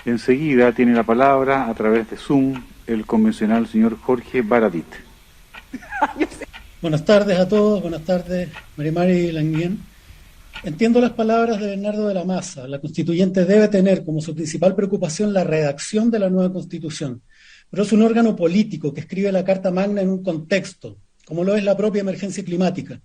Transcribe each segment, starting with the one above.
Enseguida tiene la palabra a través de Zoom el convencional señor Jorge Baradit. Buenas tardes a todos, buenas tardes Marimari Languien. Entiendo las palabras de Bernardo de la Maza. La constituyente debe tener como su principal preocupación la redacción de la nueva constitución, pero es un órgano político que escribe la Carta Magna en un contexto, como lo es la propia emergencia climática.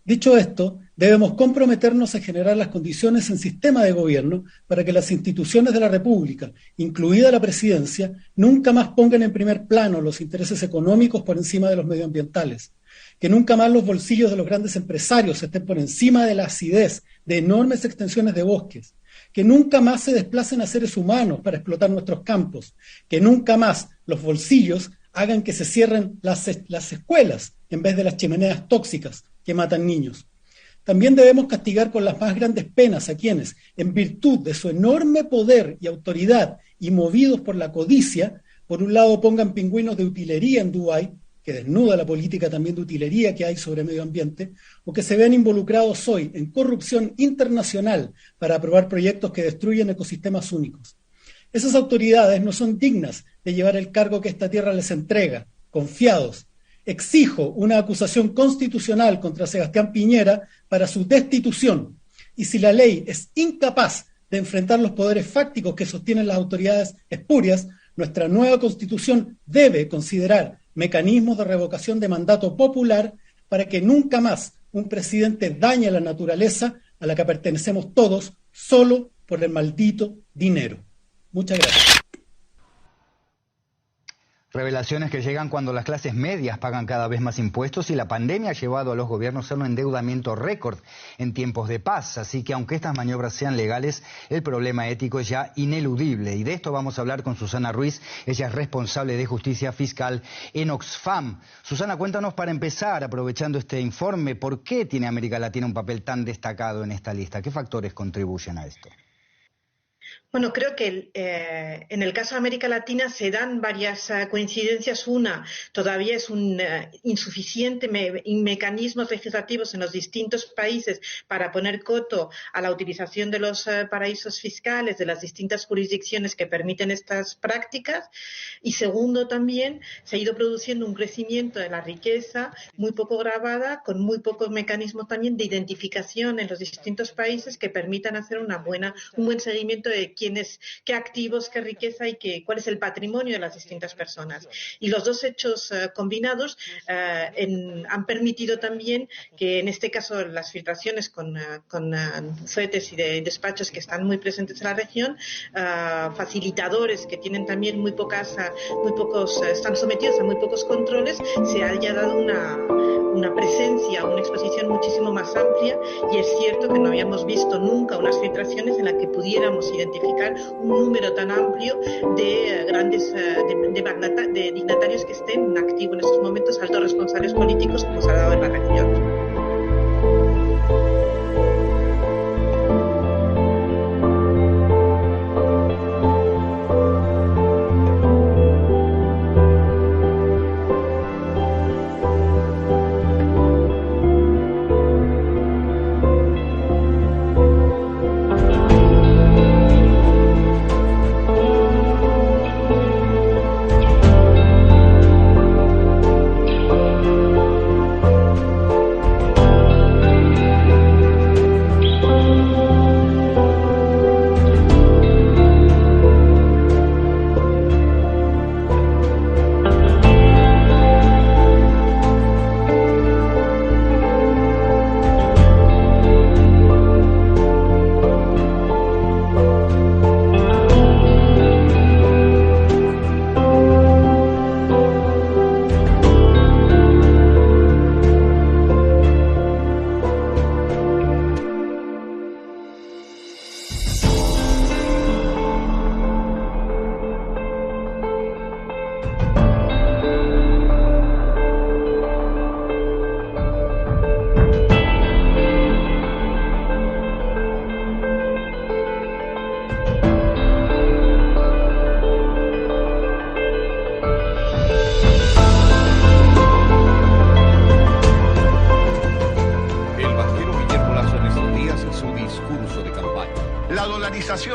Dicho esto, debemos comprometernos a generar las condiciones en sistema de gobierno para que las instituciones de la República, incluida la Presidencia, nunca más pongan en primer plano los intereses económicos por encima de los medioambientales, que nunca más los bolsillos de los grandes empresarios estén por encima de la acidez de enormes extensiones de bosques, que nunca más se desplacen a seres humanos para explotar nuestros campos, que nunca más los bolsillos hagan que se cierren las escuelas en vez de las chimeneas tóxicas que matan niños. También debemos castigar con las más grandes penas a quienes, en virtud de su enorme poder y autoridad y movidos por la codicia, por un lado pongan pingüinos de utilería en Dubái, que desnuda la política también de utilería que hay sobre medio ambiente, o que se vean involucrados hoy en corrupción internacional para aprobar proyectos que destruyen ecosistemas únicos. Esas autoridades no son dignas de llevar el cargo que esta tierra les entrega, confiados. Exijo una acusación constitucional contra Sebastián Piñera para su destitución. Y si la ley es incapaz de enfrentar los poderes fácticos que sostienen las autoridades espurias, nuestra nueva constitución debe considerar mecanismos de revocación de mandato popular para que nunca más un presidente dañe la naturaleza a la que pertenecemos todos solo por el maldito dinero. Muchas gracias. Revelaciones que llegan cuando las clases medias pagan cada vez más impuestos y la pandemia ha llevado a los gobiernos a un endeudamiento récord en tiempos de paz. Así que aunque estas maniobras sean legales, el problema ético es ya ineludible. Y de esto vamos a hablar con Susana Ruiz. Ella es responsable de justicia fiscal en Oxfam. Susana, cuéntanos para empezar, aprovechando este informe, ¿por qué tiene América Latina un papel tan destacado en esta lista? ¿Qué factores contribuyen a esto? Bueno, creo que en el caso de América Latina se dan varias coincidencias. Una, todavía es un insuficiente mecanismos legislativos en los distintos países para poner coto a la utilización de los paraísos fiscales de las distintas jurisdicciones que permiten estas prácticas. Y segundo, también se ha ido produciendo un crecimiento de la riqueza muy poco gravada, con muy pocos mecanismos también de identificación en los distintos países que permitan hacer un buen seguimiento de qué activos, qué riqueza y cuál es el patrimonio de las distintas personas. Y los dos hechos combinados han permitido también que en este caso las filtraciones con bufetes y de despachos que están muy presentes en la región, facilitadores que tienen también están sometidos a muy pocos controles, se haya dado una presencia, una exposición muchísimo más amplia, y es cierto que no habíamos visto nunca unas filtraciones en las que pudiéramos identificar un número tan amplio de grandes de dignatarios que estén activos en estos momentos, altos responsables políticos, como se ha dado en la región.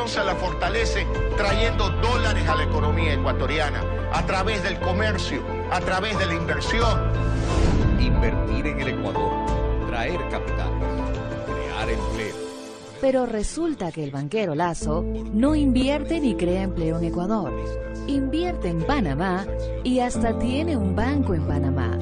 Se la fortalece trayendo dólares a la economía ecuatoriana, a través del comercio, a través de la inversión. Invertir en el Ecuador, traer capitales, crear empleo. Pero resulta que el banquero Lasso no invierte ni crea empleo en Ecuador. Invierte en Panamá y hasta tiene un banco en Panamá.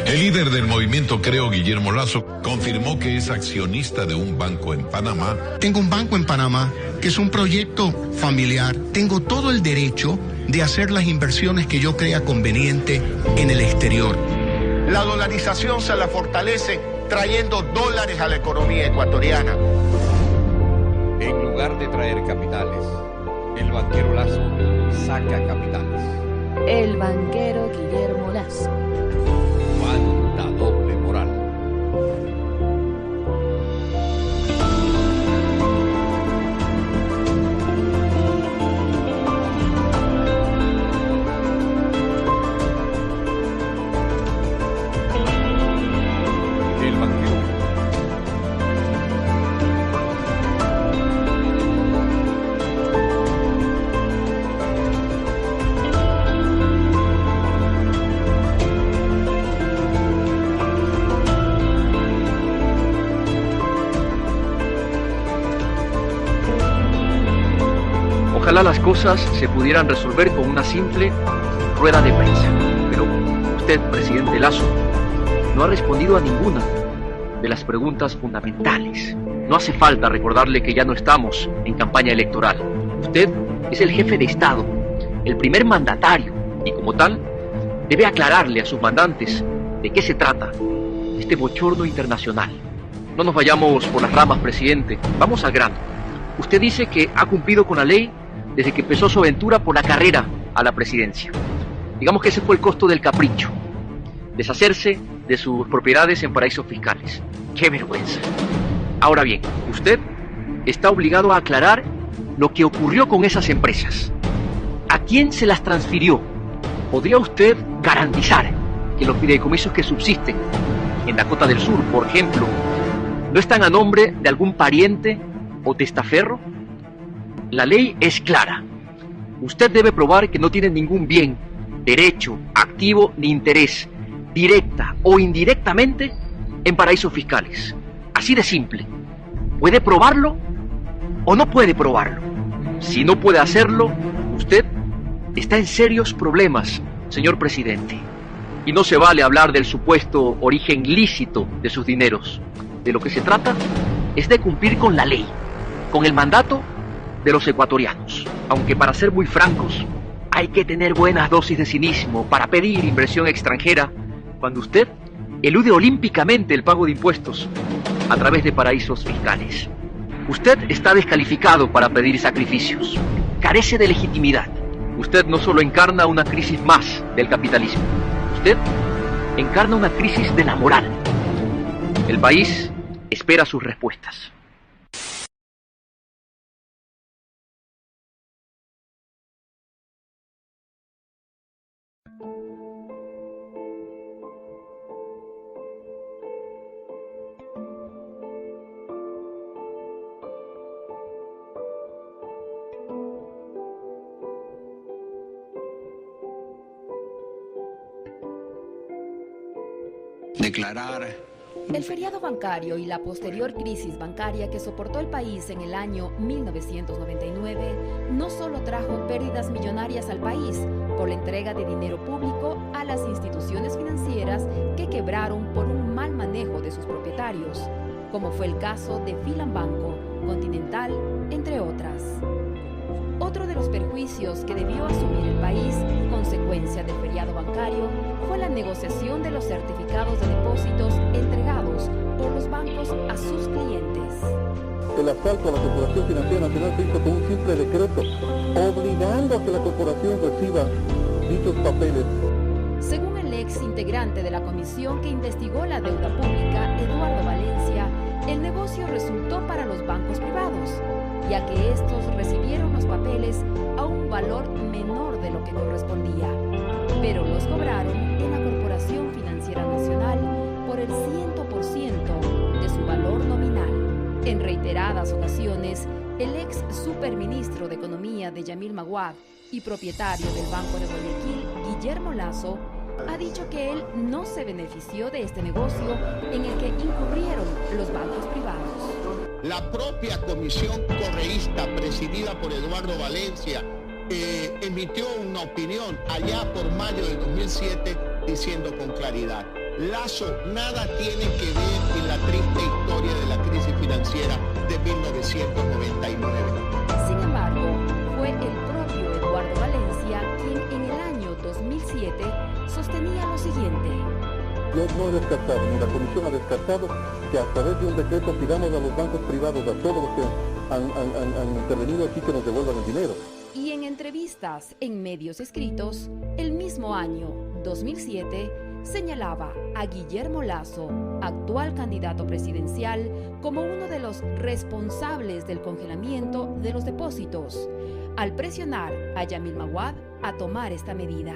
El líder del movimiento Creo, Guillermo Lasso, confirmó que es accionista de un banco en Panamá. Tengo un banco en Panamá que es un proyecto familiar. Tengo todo el derecho de hacer las inversiones que yo crea conveniente en el exterior. La dolarización se la fortalece trayendo dólares a la economía ecuatoriana. En lugar de traer capitales, el banquero Lasso saca capitales. El banquero Guillermo Lasso. Cuánta doble moral. El banquero. Ojalá las cosas se pudieran resolver con una simple rueda de prensa. Pero usted, presidente Lasso, no ha respondido a ninguna de las preguntas fundamentales. No hace falta recordarle que ya no estamos en campaña electoral. Usted es el jefe de Estado, el primer mandatario, y como tal, debe aclararle a sus mandantes de qué se trata este bochorno internacional. No nos vayamos por las ramas, presidente. Vamos al grano. Usted dice que ha cumplido con la ley desde que empezó su aventura por la carrera a la presidencia. Digamos que ese fue el costo del capricho. Deshacerse de sus propiedades en paraísos fiscales. ¡Qué vergüenza! Ahora bien, usted está obligado a aclarar lo que ocurrió con esas empresas. ¿A quién se las transfirió? ¿Podría usted garantizar que los fideicomisos que subsisten en Dakota del Sur, por ejemplo, no están a nombre de algún pariente o testaferro? La ley es clara. Usted debe probar que no tiene ningún bien, derecho, activo ni interés, directa o indirectamente, en paraísos fiscales. Así de simple. ¿Puede probarlo o no puede probarlo? Si no puede hacerlo, usted está en serios problemas, señor presidente. Y no se vale hablar del supuesto origen lícito de sus dineros. De lo que se trata es de cumplir con la ley, con el mandato de los ecuatorianos. Aunque, para ser muy francos, hay que tener buenas dosis de cinismo para pedir inversión extranjera cuando usted elude olímpicamente el pago de impuestos a través de paraísos fiscales. Usted está descalificado para pedir sacrificios. Carece de legitimidad. Usted no solo encarna una crisis más del capitalismo, usted encarna una crisis de la moral. El país espera sus respuestas. Declarar. El feriado bancario y la posterior crisis bancaria que soportó el país en el año 1999 no solo trajo pérdidas millonarias al país por la entrega de dinero público a las instituciones financieras que quebraron por un mal manejo de sus propietarios, como fue el caso de Filambanco, Continental, entre otras. Otro de los perjuicios que debió asumir el país, consecuencia del feriado bancario, fue la negociación de los certificados de depósitos entregados por los bancos a sus clientes. El asalto a la Corporación Financiera Nacional se hizo con un simple decreto, obligando a que la corporación reciba dichos papeles. Según el ex integrante de la comisión que investigó la deuda pública, Eduardo Valencia, el negocio resultó para los bancos privados, ya que estos recibieron los papeles a un valor menor de lo que correspondía, pero los cobraron en la Corporación Financiera Nacional por el 100% de su valor nominal. En reiteradas ocasiones, el ex superministro de Economía de Yamil Maguad y propietario del Banco de Guayaquil, Guillermo Lasso, ha dicho que él no se benefició de este negocio en el que incurrieron los bancos privados. La propia comisión correísta presidida por Eduardo Valencia emitió una opinión allá por mayo del 2007 diciendo con claridad: Lasso nada tiene que ver en la triste historia de la crisis financiera de 1999. Sin embargo, fue el propio Eduardo Valencia quien en el año 2007 sostenía lo siguiente. No he descartado, ni la comisión ha descartado que a través de un decreto pidamos a los bancos privados, a todos los que han intervenido aquí, que nos devuelvan el dinero. Y en entrevistas en medios escritos, el mismo año 2007, señalaba a Guillermo Lasso, actual candidato presidencial, como uno de los responsables del congelamiento de los depósitos, al presionar a Yamil Maguad a tomar esta medida.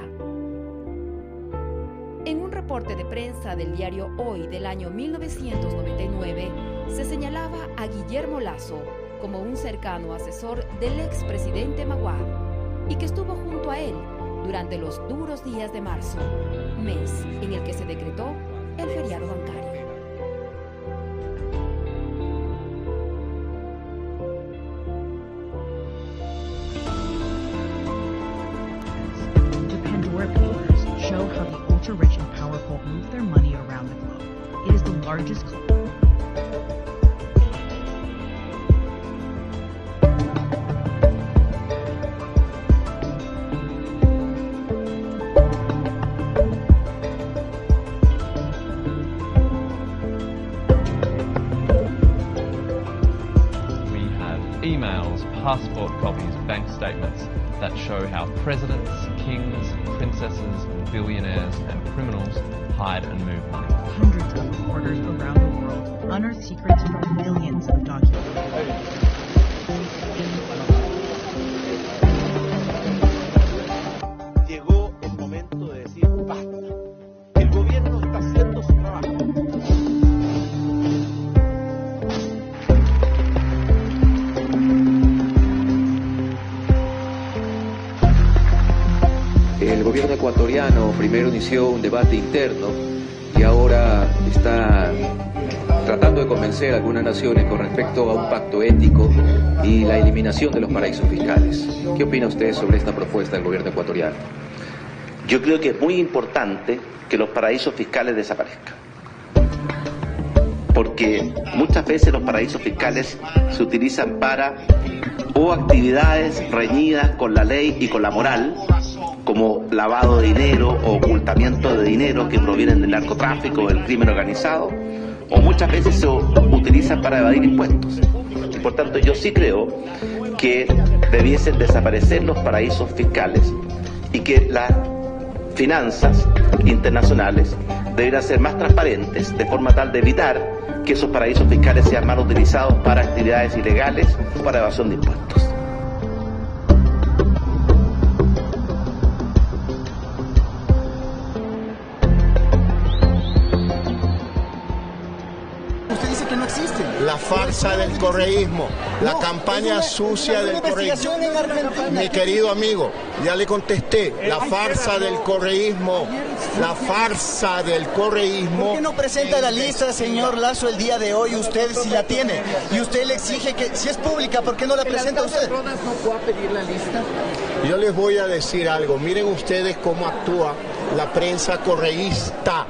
En un reporte de prensa del diario Hoy del año 1999, se señalaba a Guillermo Lasso como un cercano asesor del expresidente Maguad y que estuvo junto a él durante los duros días de marzo, mes en el que se decretó el feriado bancario. The Pandora Papers show how the ultra-rich and powerful move their money around the globe. It is the largest emails, passport copies, bank statements that show how presidents, kings, princesses, billionaires and criminals hide and move money. Hundreds of reporters around the world unearth secrets in millions of documents. Llegó el momento de decir basta. El gobierno está haciendo su trabajo. El gobierno ecuatoriano primero inició un debate interno y ahora está tratando de convencer a algunas naciones con respecto a un pacto ético y la eliminación de los paraísos fiscales. ¿Qué opina usted sobre esta propuesta del gobierno ecuatoriano? Yo creo que es muy importante que los paraísos fiscales desaparezcan, porque muchas veces los paraísos fiscales se utilizan para o actividades reñidas con la ley y con la moral, como lavado de dinero o ocultamiento de dinero que provienen del narcotráfico o del crimen organizado, o muchas veces se utilizan para evadir impuestos. Y por tanto yo sí creo que debiesen desaparecer los paraísos fiscales y que las finanzas internacionales deberían ser más transparentes, de forma tal de evitar que esos paraísos fiscales sean mal utilizados para actividades ilegales o para evasión de impuestos. La farsa del correísmo, la campaña sucia del correísmo. Mi querido amigo, ya le contesté, la farsa del correísmo, la farsa del correísmo. ¿Por qué no presenta la lista, señor Lasso, el día de hoy? Usted sí la tiene. Y usted le exige que, si es pública, ¿por qué no la presenta usted? ¿No puede pedir la lista? Yo les voy a decir algo. Miren ustedes cómo actúa la prensa correísta.